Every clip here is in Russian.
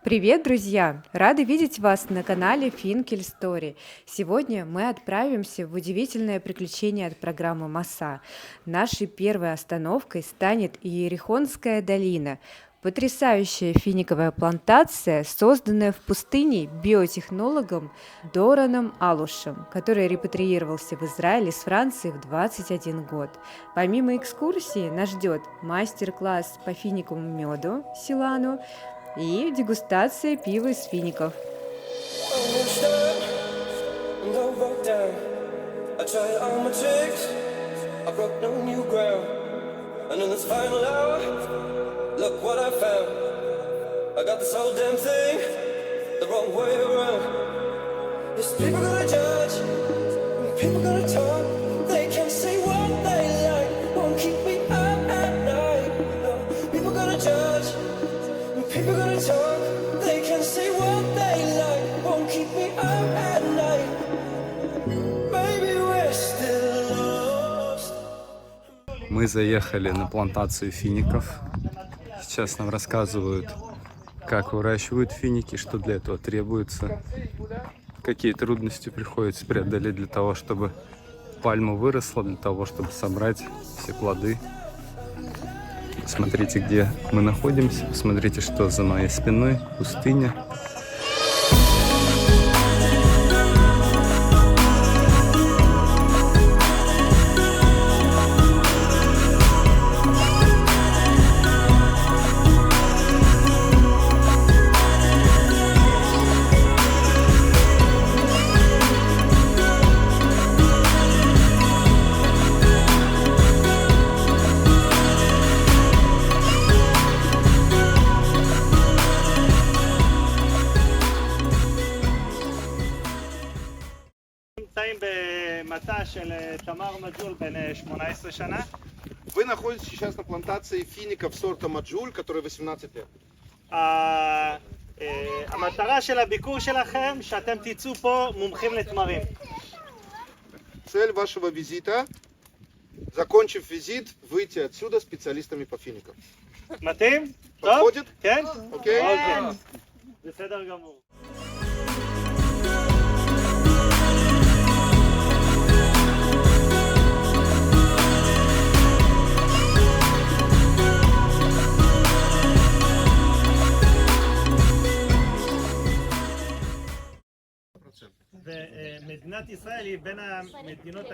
Привет, друзья! Рады видеть вас на канале Finkel Story. Сегодня мы отправимся в удивительное приключение от программы МАСА. Нашей первой остановкой станет Иерихонская долина. Потрясающая финиковая плантация, созданная в пустыне биотехнологом Дораном Алушем, который репатриировался в Израиль из Франции в 21 год. Помимо экскурсии нас ждет мастер-класс по финиковому меду Силану и дегустация пива из фиников. People gonna talk, they can say what they like, won't keep me up at night. Maybe we're still lost. Мы заехали на плантацию фиников. Сейчас нам рассказывают, как выращивают финики, что для этого требуется, какие трудности приходится преодолеть для того, чтобы пальма выросла, для того, чтобы собрать все плоды. Смотрите, где мы находимся, посмотрите, что за моей спиной, пустыня. נמצאים במטע של תמר מג'ול בן 18 שנה. Вы находитесь сейчас на плантации фиников сорта Маджуль, который 18 лет. המטרה של הביקור שלכם, שאתם תצאו פה מומחים לתמרים. Цель вашего визита, закончив визит, выйти отсюда специалистами по финикам. מתאים? טוב? Подходит? כן? Окей? אוקיי. בסדר גמור. ומדינת ישראל היא בין המדינות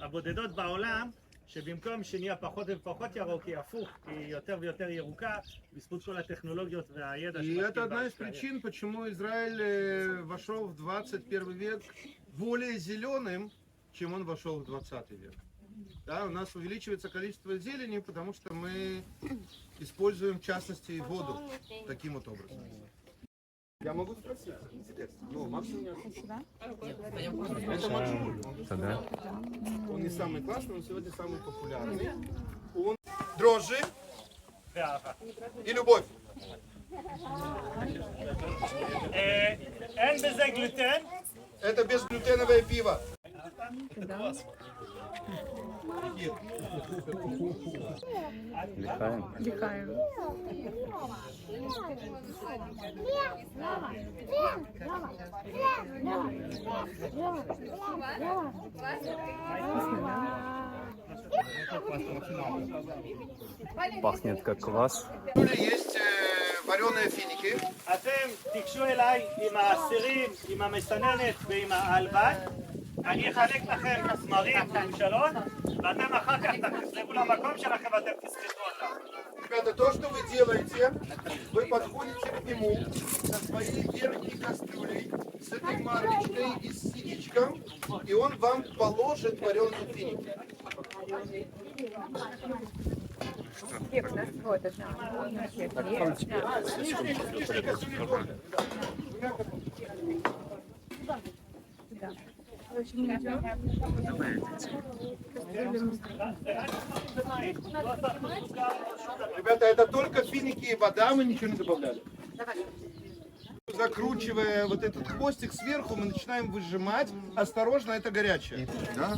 הבודדות בעולם שבמקום שנהיה פחות ופחות ירוק היא הפוך, היא יותר ויותר ירוקה בזכות כל הטכנולוגיות והידע. И это одна из причин, почему Израиль вошел в 21 век более зеленым, чем он вошел в 20 век. Да, у нас увеличивается количество зелени, потому что мы используем, в частности, воду таким вот образом. Я могу спросить, интересно. Ну, максимум это Маджуль. Он не самый классный, он сегодня самый популярный. Он дрожжи и любовь. אין בזה גלוטן. Это безглютеновое пиво. Лихаем. Пахнет как квас. Есть вареные финики. אתם תיגשו אליי עם הסירים, עם המסננת ועם העלבד. אני אחלק לכם תמרים במשלון, ואתם אחר כך תחזרו למקום שלכם ואתם תסחטו אותם. Ребята, то, что вы делаете, вы подходите к нему со своей верхней кастрюлей, с этой марочкой и с ситечком, и он вам положит вареные финики. Ребята, это только финики и вода, мы ничего не добавляли. Закручивая вот этот хвостик сверху, мы начинаем выжимать. Осторожно, это горячее. Да?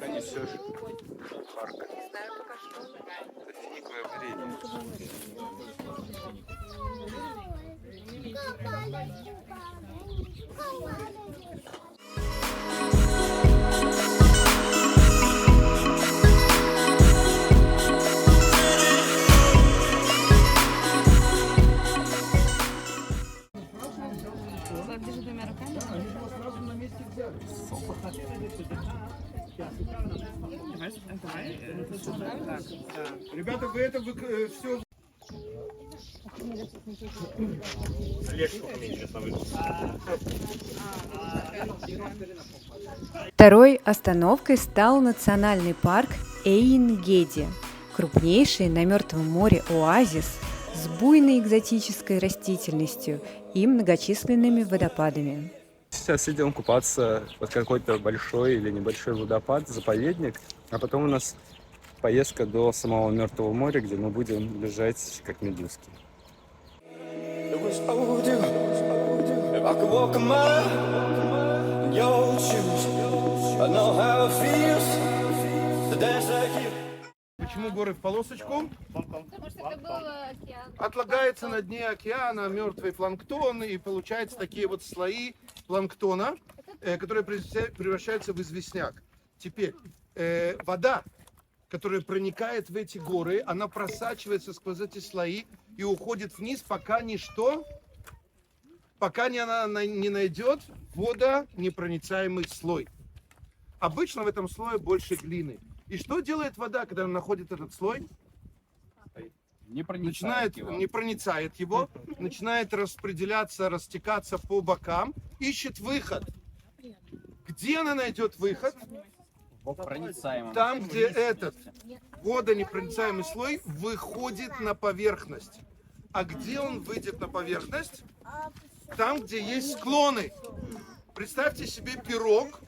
Несешь парк. Это финиковое варенье. Ребята, вы это все... Второй остановкой стал национальный парк Эйн-Геди, крупнейший на Мертвом море оазис с буйной экзотической растительностью и многочисленными водопадами. Сейчас идем купаться под какой-то большой или небольшой водопад, заповедник, а потом у нас поездка до самого Мертвого моря, где мы будем лежать как медузки. It was overdue. If I could walk a mile in your shoes, I know how it feels to dance like you. Почему горы в полосочку? Потому что это был океан. Отлагается на дне океана мертвый планктон, и получаются такие вот слои планктона, которые превращаются в известняк. Теперь вода, которая проникает в эти горы, она просачивается сквозь эти слои и уходит вниз, пока ничто, пока она не найдет водонепроницаемый слой. Обычно в этом слое больше глины. И что делает вода, когда она находит этот слой? Не проницает его, начинает распределяться, растекаться по бокам, ищет выход. Где она найдет выход? Там, где этот водонепроницаемый слой выходит на поверхность. А где он выйдет на поверхность? Там, где есть склоны. Представьте себе пирог,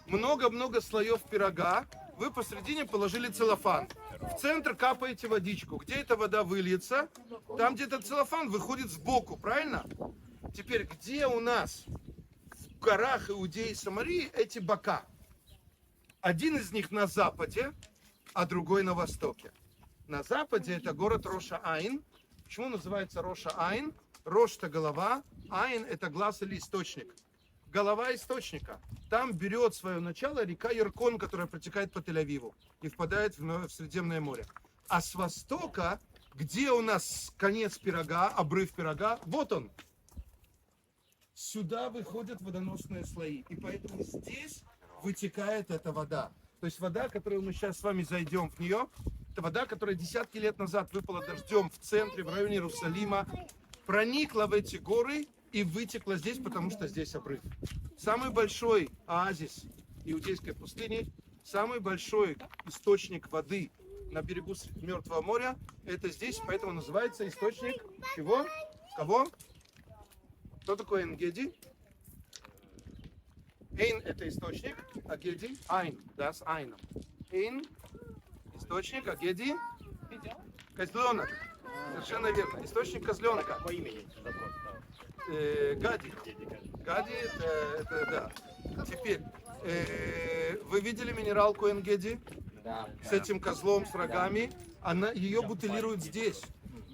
много-много слоев пирога. Вы посередине положили целлофан. В центр капаете водичку. Где эта вода выльется? Там, где этот целлофан выходит сбоку, правильно? Теперь, где у нас в горах Иудеи и Самарии эти бока? Один из них на западе, а другой на востоке. На западе это город Роша-Айн. Почему называется Роша-Айн? Рош – это голова, Айн – это глаз или источник. Голова источника. Там берет свое начало река Яркон, которая протекает по Тель-Авиву и впадает в Средиземное море. А с востока, где у нас конец пирога, обрыв пирога, вот он. Сюда выходят водоносные слои. И поэтому здесь вытекает эта вода. То есть вода, которую мы сейчас с вами зайдем в нее, это вода, которая десятки лет назад выпала дождем в центре, в районе Иерусалима, проникла в эти горы и вытекла здесь, потому что здесь обрыв. Самый большой оазис Иудейской пустыни, самый большой источник воды на берегу Мертвого моря, это здесь, поэтому называется источник чего? Кого? Кто такой Энгеди? Эйн – это источник, а Геди – Айн, да, с Айном. Эйн – источник, а Геди – козленок. Совершенно верно. Источник козленка. По имени запрос. Гади. Гади это да. Теперь, вы видели минералку Энгеди? Да. С этим козлом, с рогами. Ее бутылируют здесь.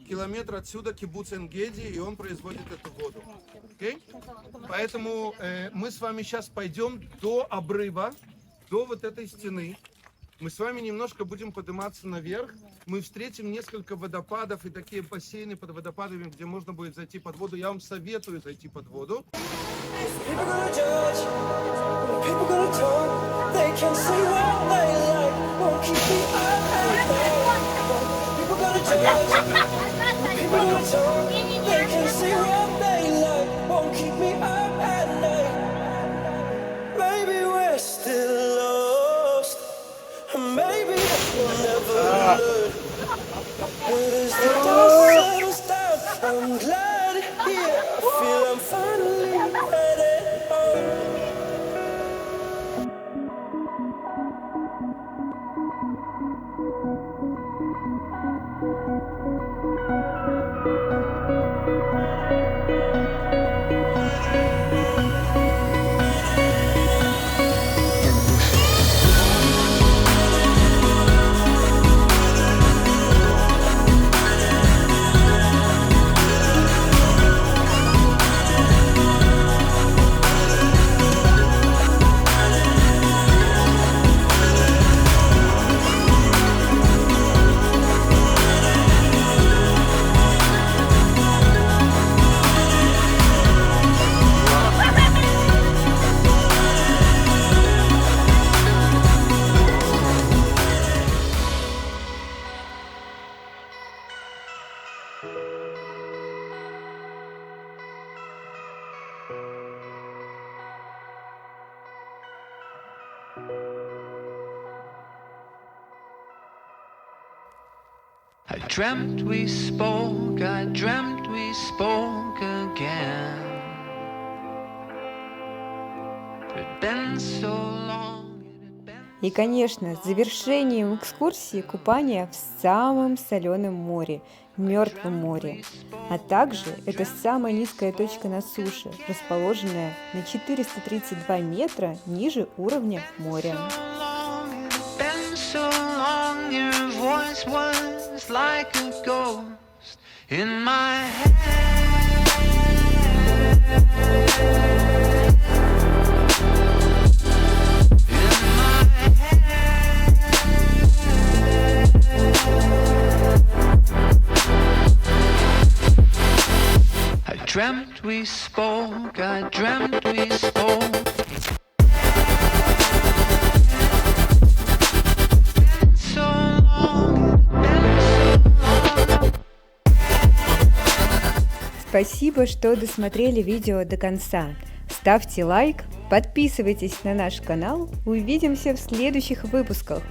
Километр отсюда кибуц Энгеди, и он производит эту воду. Okay? Поэтому мы с вами сейчас пойдем до обрыва, до вот этой стены. Мы с вами немножко будем подниматься наверх. Мы встретим несколько водопадов и такие бассейны под водопадами, где можно будет зайти под воду. Я вам советую зайти под воду. People gonna judge, people gonna talk, they can say what they like, won't keep me up at night. People gonna judge, people gonna talk, they can say what they like, won't keep me up at night. Maybe we're still lost, and maybe we'll never learn. But as the dust settles down, I'm glad here, I feel I'm finally headed home. I dreamt we spoke again. It'd been so long, it had been. И, конечно, завершением экскурсии купание в самом соленом море, Мертвом море. А также это самая низкая точка на суше, расположенная на 432 метра ниже уровня моря. Been so long, your voice was like a ghost in my I dreamt we spoke. So long, Спасибо, что досмотрели видео до конца. Ставьте лайк, подписывайтесь на наш канал. Увидимся в следующих выпусках.